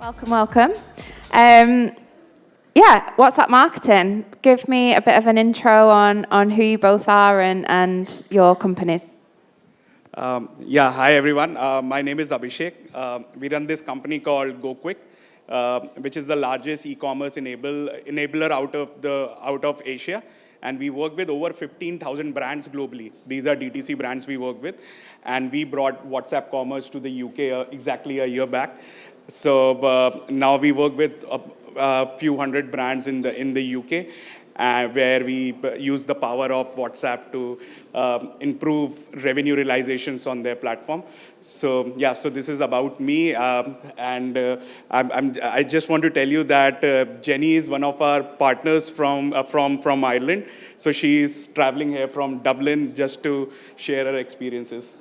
Welcome, welcome. WhatsApp marketing. Give me a bit of an intro on who you both are and your companies. Hi everyone. My name is Abhishek. We run this company called GoKwik, which is the largest e-commerce enabler out of Asia. And we work with over 15,000 brands globally. These are DTC brands we work with. And we brought WhatsApp commerce to the UK exactly a year back. So now we work with a few hundred brands in the UK, where we use the power of WhatsApp to improve revenue realizations on their platform. So this is about me, I just want to tell you that Jennie is one of our partners from Ireland. So she's traveling here from Dublin just to share her experiences.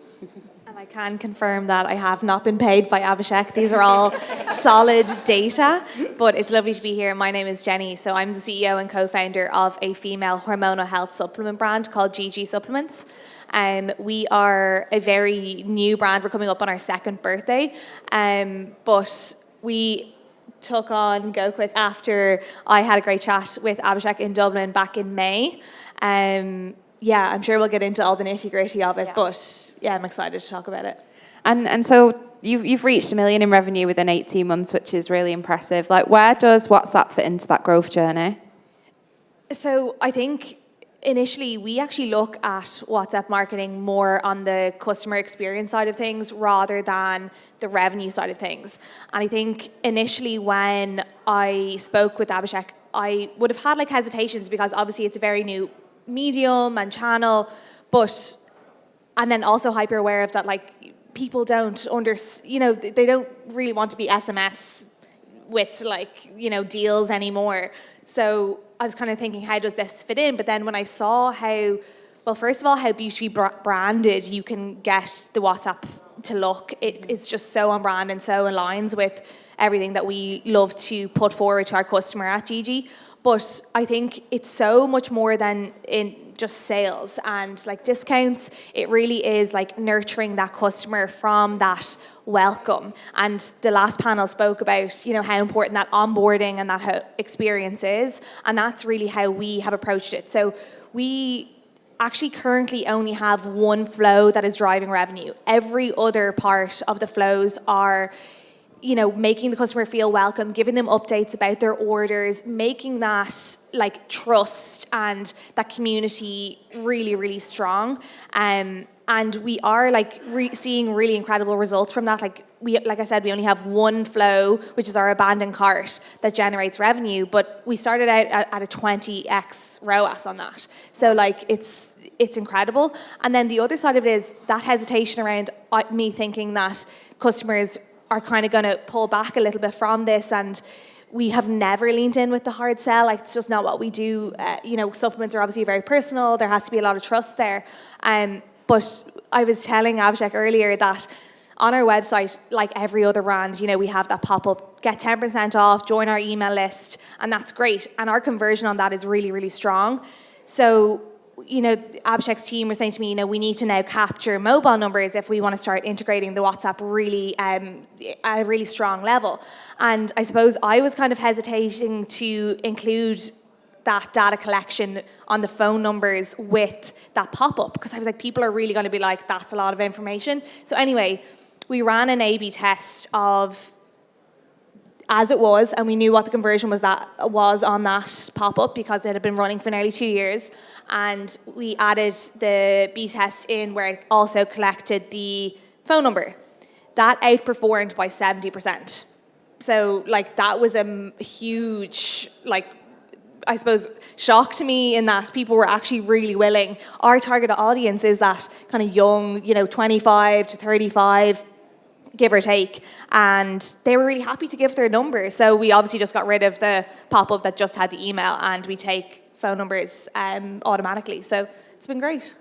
And I can confirm that I have not been paid by Abhishek. These are all solid data, but it's lovely to be here. My name is Jennie, so I'm the CEO and co-founder of a female hormonal health supplement brand called Gigi Supplements. We are a very new brand. We're coming up on our second birthday, but we took on GoKwik after I had a great chat with Abhishek in Dublin back in May. I'm sure we'll get into all the nitty-gritty of it, but I'm excited to talk about it. And so you've reached $1 million in revenue within 18 months, which is really impressive. Like, where does WhatsApp fit into that growth journey? So I think initially we actually look at WhatsApp marketing more on the customer experience side of things rather than the revenue side of things. And I think initially when I spoke with Abhishek, I would have had hesitations because obviously it's a very new medium and channel, and then also hyper aware of that people don't they don't really want to be SMS with deals anymore. So I was kind of thinking, how does this fit in? But then when I saw how beautifully branded you can get the WhatsApp to look, it's just so on brand and so aligns with everything that we love to put forward to our customer at Gigi. But I think it's so much more than in just sales and discounts. It really is nurturing that customer from that welcome. And the last panel spoke about, how important that onboarding and that experience is. And that's really how we have approached it. So we actually currently only have one flow that is driving revenue. Every other part of the flows are making the customer feel welcome, giving them updates about their orders, making that trust and that community really, really strong. And we are seeing really incredible results from that. Like I said, we only have one flow, which is our abandoned cart, that generates revenue. But we started out at a 20x ROAS on that. So it's incredible. And then the other side of it is that hesitation around me thinking that customers are kind of going to pull back a little bit from this, and we have never leaned in with the hard sell. It's just not what we do. Supplements are obviously very personal. There has to be a lot of trust there. But I was telling Abhishek earlier that on our website, like every other brand, we have that pop-up, get 10% off, join our email list, and that's great. And our conversion on that is really, really strong. So Abhishek's team was saying to me, we need to now capture mobile numbers if we want to start integrating the WhatsApp really at a really strong level. And I suppose I was kind of hesitating to include that data collection on the phone numbers with that pop-up because I was like, people are really going to be like, that's a lot of information. So anyway, we ran an A/B test of as it was, and we knew what the conversion was on that pop-up because it had been running for nearly 2 years. And we added the B test in where it also collected the phone number. That outperformed by 70%. So that was a huge, I suppose, shock to me in that people were actually really willing. Our target audience is that kind of young, 25 to 35, give or take, and they were really happy to give their number. So we obviously just got rid of the pop-up that just had the email, and we take phone numbers automatically. So it's been great.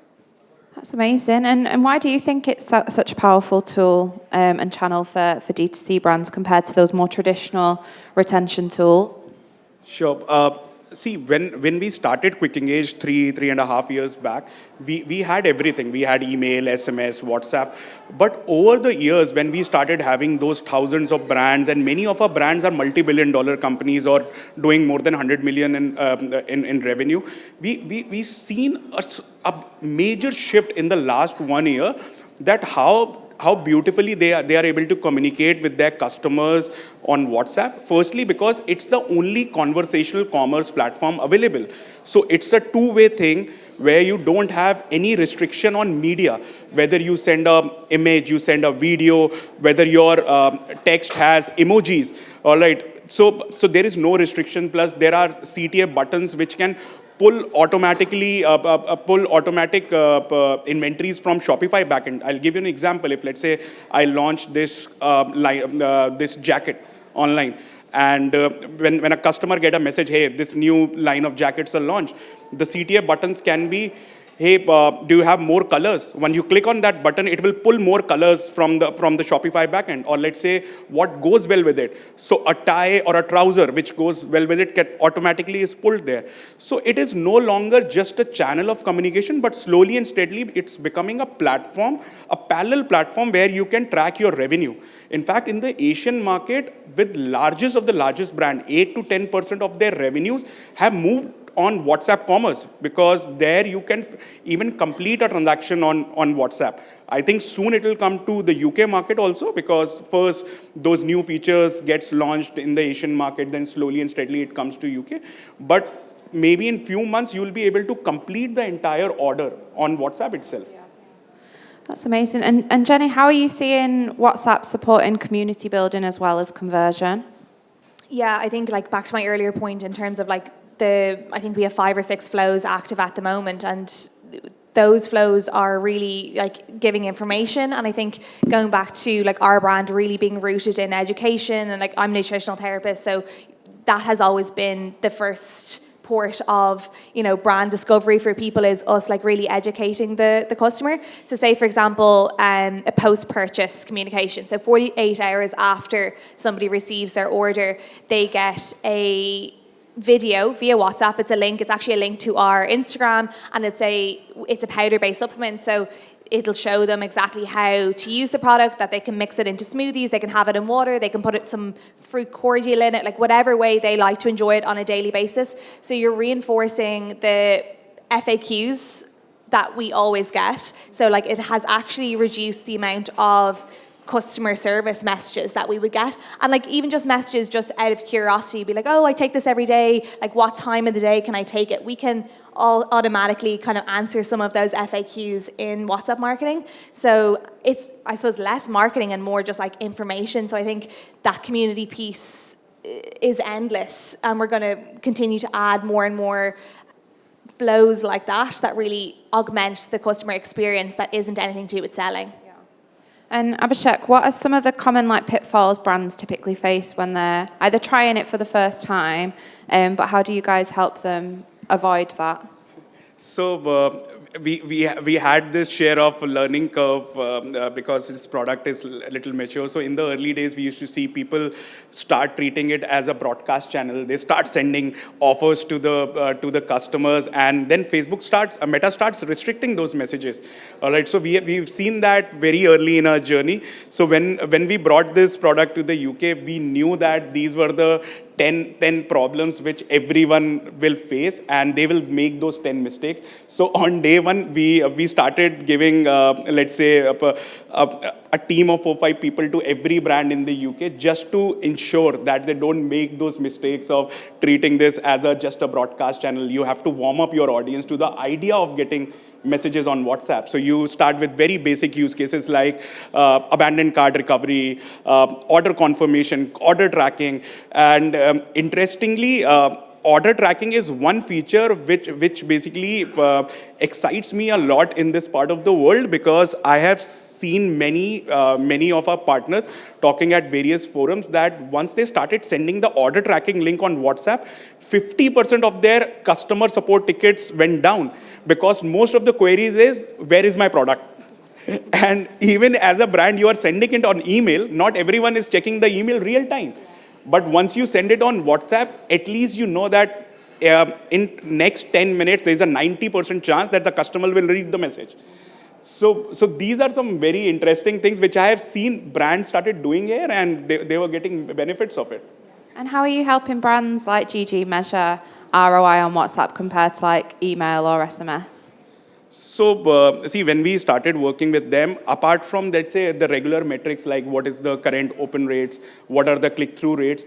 That's amazing. And why do you think it's such a powerful tool and channel for D2C brands compared to those more traditional retention tools? Sure. See, when we started Quick Engage 3.5 years back, we had everything. We had email, SMS, WhatsApp. But over the years, when we started having those thousands of brands, and many of our brands are multi-billion-dollar companies or doing more than 100 million in revenue, we seen a major shift in the last 1 year, that how beautifully they are able to communicate with their customers on WhatsApp. Firstly, because it's the only conversational commerce platform available. So it's a two-way thing where you don't have any restriction on media. Whether you send an image, you send a video, whether your text has emojis, all right. So there is no restriction. Plus, there are CTA buttons which can pull automatically, pull automatic inventories from Shopify backend. I'll give you an example. If let's say I launch this this jacket online, and when a customer get a message, hey, this new line of jackets are launched, the CTA buttons can be, hey, do you have more colors? When you click on that button, it will pull more colors from the Shopify backend. Or let's say what goes well with it. So a tie or a trouser which goes well with it can automatically is pulled there. So it is no longer just a channel of communication, but slowly and steadily it's becoming a platform, a parallel platform where you can track your revenue. In fact, in the Asian market, with largest of the largest brand, 8 to 10% of their revenues have moved on WhatsApp commerce, because there you can even complete a transaction on WhatsApp. I think soon it will come to the UK market also, because first those new features gets launched in the Asian market, then slowly and steadily it comes to UK. But maybe in few months you will be able to complete the entire order on WhatsApp itself. Yeah. That's amazing. And Jennie, how are you seeing WhatsApp supporting community building as well as conversion? Yeah, I think like back to my earlier point in terms of like I think we have 5 or 6 flows active at the moment, and those flows are really like giving information. And I think going back to like our brand really being rooted in education, and like I'm a nutritional therapist, so that has always been the first port of, you know, brand discovery for people, is us like really educating the customer. So say for example, a post-purchase communication. So 48 hours after somebody receives their order, they get a video via WhatsApp. It's a link. It's actually a link to our Instagram, and it's a powder-based supplement. So it'll show them exactly how to use the product, that they can mix it into smoothies, they can have it in water, they can put some fruit cordial in it, like whatever way they like to enjoy it on a daily basis. So you're reinforcing the FAQs that we always get. So like it has actually reduced the amount of customer service messages that we would get, and like even just messages just out of curiosity, be like, oh, I take this every day, like what time of the day can I take it? We can all automatically kind of answer some of those FAQs in WhatsApp marketing. So it's, I suppose, less marketing and more just like information. So I think that community piece is endless, and we're going to continue to add more and more flows like that really augment the customer experience that isn't anything to do with selling. And Abhishek, what are some of the common like pitfalls brands typically face when they're either trying it for the first time, but how do you guys help them avoid that? So we had this share of learning curve because this product is a little mature. So in the early days, we used to see people start treating it as a broadcast channel. They start sending offers to the customers, and then Meta starts restricting those messages. All right. So we've seen that very early in our journey. So when we brought this product to the UK, we knew that these were the 10 problems which everyone will face, and they will make those 10 mistakes. So on day one, we started giving, let's say, a team of 4 or 5 people to every brand in the UK, just to ensure that they don't make those mistakes of treating this as just a broadcast channel. You have to warm up your audience to the idea of getting messages on WhatsApp. So you start with very basic use cases like abandoned cart recovery, order confirmation, order tracking, and interestingly, order tracking is one feature which basically excites me a lot in this part of the world, because I have seen many of our partners talking at various forums that once they started sending the order tracking link on WhatsApp, 50% of their customer support tickets went down, because most of the queries is, where is my product? And even as a brand, you are sending it on email. Not everyone is checking the email real time. But once you send it on WhatsApp, at least you know that in next 10 minutes, there's a 90% chance that the customer will read the message. So these are some very interesting things which I have seen brands started doing here, and they were getting benefits of it. And how are you helping brands like Gigi measure ROI on WhatsApp compared to like email or SMS? So, see, when we started working with them, apart from, let's say, the regular metrics like what is the current open rates, what are the click-through rates,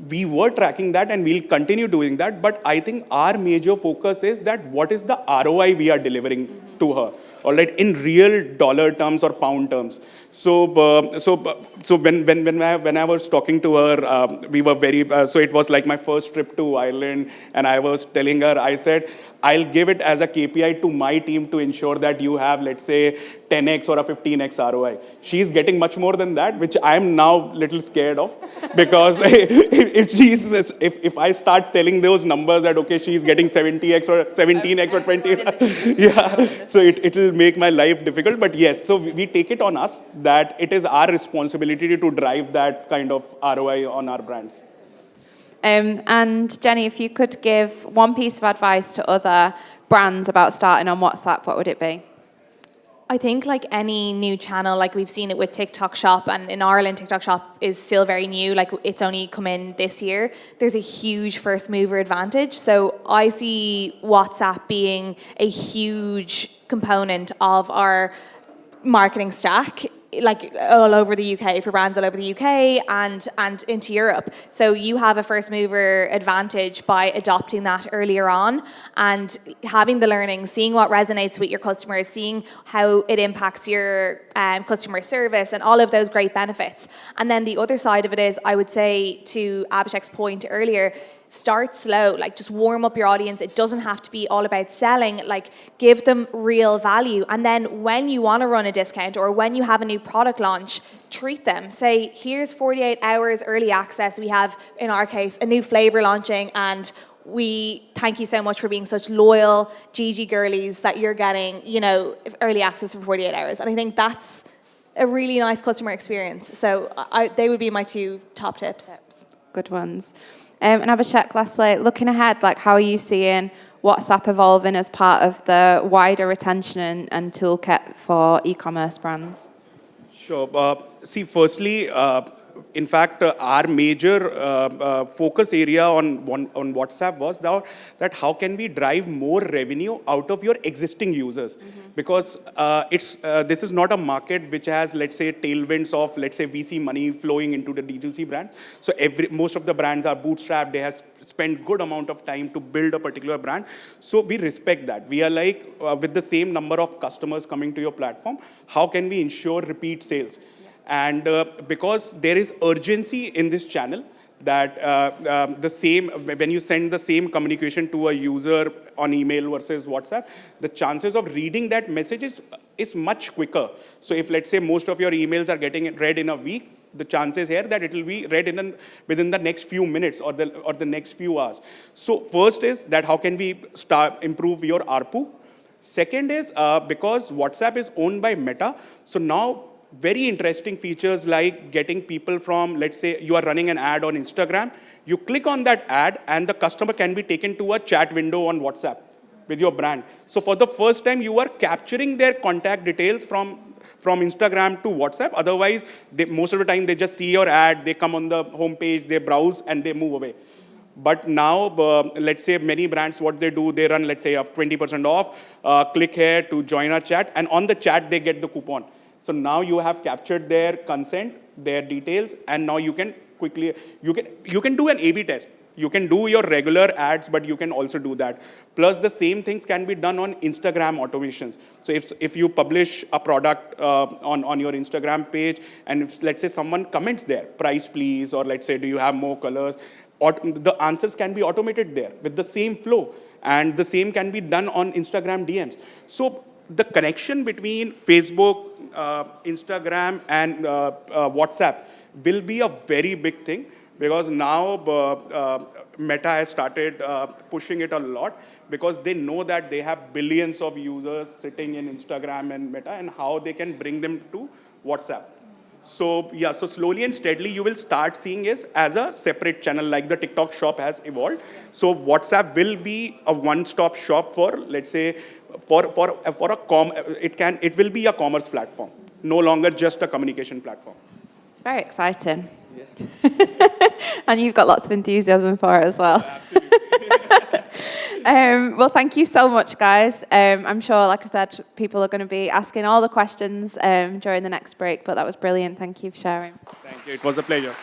we were tracking that and we'll continue doing that. But I think our major focus is that what is the ROI we are delivering to her, all right, in real dollar terms or pound terms. So when I was talking to her, we were very, so it was like my first trip to Ireland, and I was telling her, I said, I'll give it as a KPI to my team to ensure that you have, let's say, 10x or a 15x ROI. She's getting much more than that, which I'm now a little scared of, because if I start telling those numbers that, okay, she's getting 70x or 17x or 20, yeah, so it'll make my life difficult. But yes, so we take it on us that it is our responsibility to drive that kind of ROI on our brands. And Jennie, if you could give one piece of advice to other brands about starting on WhatsApp, what would it be? I think like any new channel, like we've seen it with TikTok Shop, and in Ireland, TikTok Shop is still very new, like it's only come in this year. There's a huge first mover advantage. So I see WhatsApp being a huge component of our marketing stack, like all over the UK, for brands all over the UK and into Europe. So you have a first mover advantage by adopting that earlier on and having the learning, seeing what resonates with your customers, seeing how it impacts your customer service and all of those great benefits. And then the other side of it is, I would say, to Abhishek's point earlier, start slow, like just warm up your audience. It doesn't have to be all about selling, like give them real value. And then when you want to run a discount or when you have a new product launch, treat them. Say, here's 48 hours early access. We have, in our case, a new flavor launching, and we thank you so much for being such loyal Gigi girlies that you're getting, you know, early access for 48 hours. And I think that's a really nice customer experience. So they would be my two top tips. Good ones. And Abhishek, lastly, looking ahead, like how are you seeing WhatsApp evolving as part of the wider retention and toolkit for e-commerce brands? Sure. See, firstly, in fact, our major focus area on WhatsApp was that how can we drive more revenue out of your existing users? Because this is not a market which has, let's say, tailwinds of, let's say, VC money flowing into the D2C brand. So most of the brands are bootstrapped. They have spent good amount of time to build a particular brand. So we respect that. We are like, with the same number of customers coming to your platform, how can we ensure repeat sales? And because there is urgency in this channel, that when you send the same communication to a user on email versus WhatsApp, the chances of reading that message is much quicker. So if, let's say, most of your emails are getting read in a week, the chances here that it will be read within the next few minutes or the next few hours. So first is that how can we improve your ARPU? Second is because WhatsApp is owned by Meta, so now very interesting features like getting people from, let's say you are running an ad on Instagram, you click on that ad and the customer can be taken to a chat window on WhatsApp with your brand. So for the first time, you are capturing their contact details from Instagram to WhatsApp. Otherwise, most of the time they just see your ad, they come on the homepage, they browse and they move away. But now, let's say many brands, what they do, they run, let's say, 20% off, click here to join our chat, and on the chat, they get the coupon. So now you have captured their consent, their details, and now you can quickly, you can do an A/B test. You can do your regular ads, but you can also do that. Plus, the same things can be done on Instagram automations. So if you publish a product on your Instagram page, and if, let's say, someone comments there, price please, or let's say, do you have more colors, the answers can be automated there with the same flow. And the same can be done on Instagram DMs. So the connection between Facebook, Instagram, and WhatsApp will be a very big thing, because now Meta has started pushing it a lot, because they know that they have billions of users sitting in Instagram and Meta, and how they can bring them to WhatsApp. So yeah, so slowly and steadily you will start seeing it as a separate channel, like the TikTok shop has evolved. So WhatsApp will be a one-stop shop for, let's say, it will be a commerce platform, no longer just a communication platform. It's very exciting. Yeah. And you've got lots of enthusiasm for it as well. Well, thank you so much, guys. I'm sure, like I said, people are going to be asking all the questions during the next break, but that was brilliant. Thank you for sharing. Thank you. It was a pleasure.